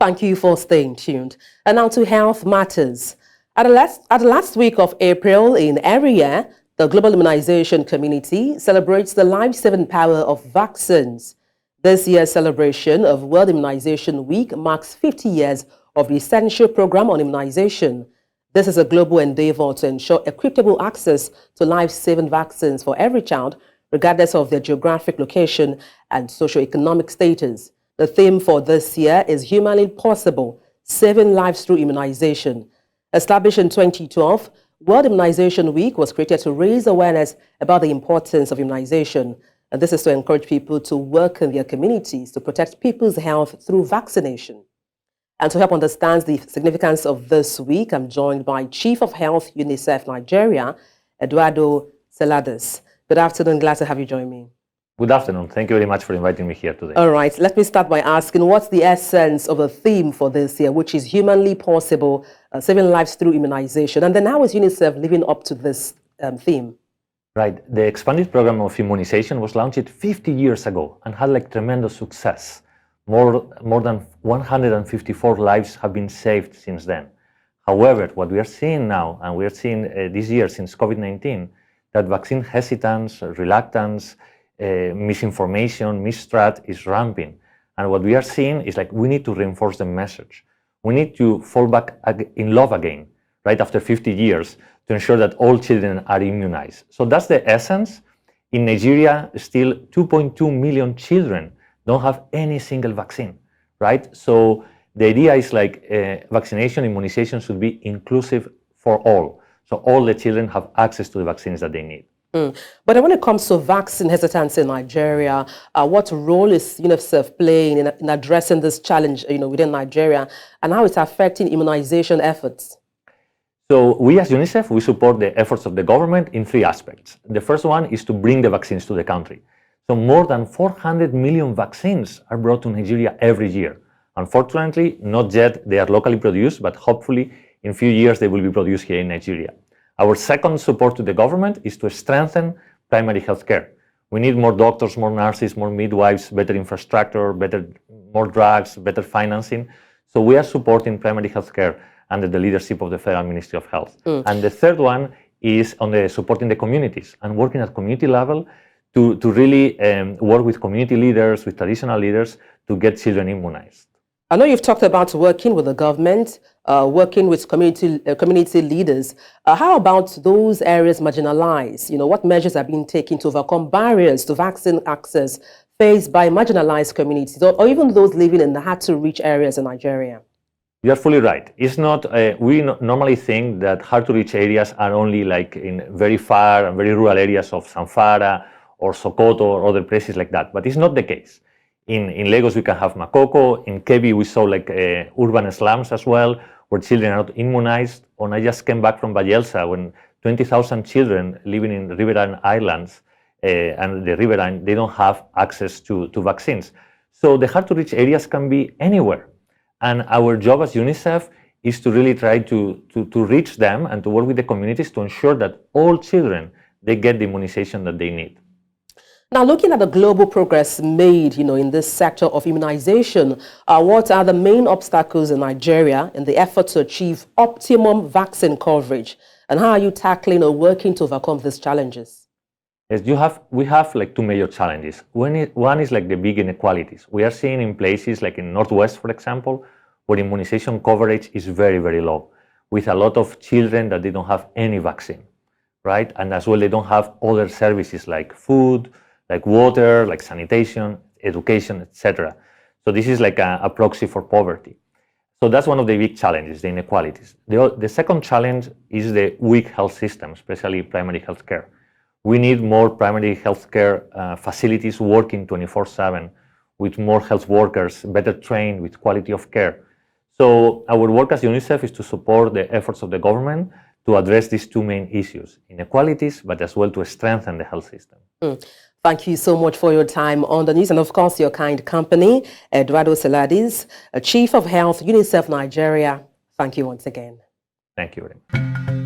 Thank you for staying tuned. And now to health matters. At the last week of April in every year, the global immunization community celebrates the life-saving power of vaccines. This year's celebration of World Immunization Week marks 50 years of the essential program on immunization. This is a global endeavor to ensure equitable access to life-saving vaccines for every child, regardless of their geographic location and socioeconomic status. The theme for this year is Humanly Possible, Saving Lives Through Immunization. Established in 2012, World Immunization Week was created to raise awareness about the importance of immunization. And this is to encourage people to work in their communities to protect people's health through vaccination. And to help understand the significance of this week, I'm joined by Chief of Health, UNICEF Nigeria, Eduardo Celades. Good afternoon. Glad to have you join me. Good afternoon. Thank you very much for inviting me here today. All right. Let me start by asking, what's the essence of the theme for this year, which is Humanly Possible, Saving Lives Through Immunization? And then how is UNICEF living up to this theme? Right. The expanded program of immunization was launched 50 years ago and had tremendous success. More than 154 lives have been saved since then. However, what we are seeing now, and we are seeing this year since COVID-19, that vaccine hesitance, reluctance, misinformation, mistrust is ramping. And what we are seeing is we need to reinforce the message. We need to fall back in love again, right after 50 years, to ensure that all children are immunized. So that's the essence. In Nigeria, still 2.2 million children don't have any single vaccine, right? So the idea is vaccination, immunization should be inclusive for all. So all the children have access to the vaccines that they need. But when it comes to vaccine hesitancy in Nigeria, what role is UNICEF playing in addressing this challenge, within Nigeria, and how it's affecting immunization efforts? So we as UNICEF, we support the efforts of the government in three aspects. The first one is to bring the vaccines to the country. So more than 400 million vaccines are brought to Nigeria every year. Unfortunately, not yet they are locally produced, but hopefully in a few years they will be produced here in Nigeria. Our second support to the government is to strengthen primary health care. We need more doctors, more nurses, more midwives, better infrastructure, more drugs, better financing. So we are supporting primary health care under the leadership of the Federal Ministry of Health. And the third one is on supporting the communities and working at community level to really work with community leaders, with traditional leaders to get children immunized. I know you've talked about working with the government, working with community leaders. How about those areas marginalized? What measures are being taken to overcome barriers to vaccine access faced by marginalized communities or even those living in the hard-to-reach areas in Nigeria? You are fully right. It's not. We normally think that hard-to-reach areas are only in very far and very rural areas of Zamfara or Sokoto or other places like that, but it's not the case. In Lagos, we can have Makoko. In Kebbi, we saw urban slums as well, where children are not immunized. And I just came back from Bayelsa, when 20,000 children living in riverine islands and the riverine, they don't have access to vaccines. So the hard-to-reach areas can be anywhere. And our job as UNICEF is to really try to reach them and to work with the communities to ensure that all children, they get the immunization that they need. Now, looking at the global progress made, in this sector of immunization, what are the main obstacles in Nigeria in the effort to achieve optimum vaccine coverage? And how are you tackling or working to overcome these challenges? Yes, we have two major challenges. One is the big inequalities. We are seeing in places like in Northwest, for example, where immunization coverage is very, very low, with a lot of children that they don't have any vaccine, right? And as well, they don't have other services like food, like water, like sanitation, education, etc. So this is a proxy for poverty. So that's one of the big challenges, the inequalities. The second challenge is the weak health system, especially primary health care. We need more primary health care facilities working 24/7 with more health workers, better trained with quality of care. So our work as UNICEF is to support the efforts of the government to address these two main issues, inequalities, but as well to strengthen the health system. Thank you so much for your time on the news and, of course, your kind company, Eduardo Celades, Chief of Health, UNICEF Nigeria. Thank you once again. Thank you very much.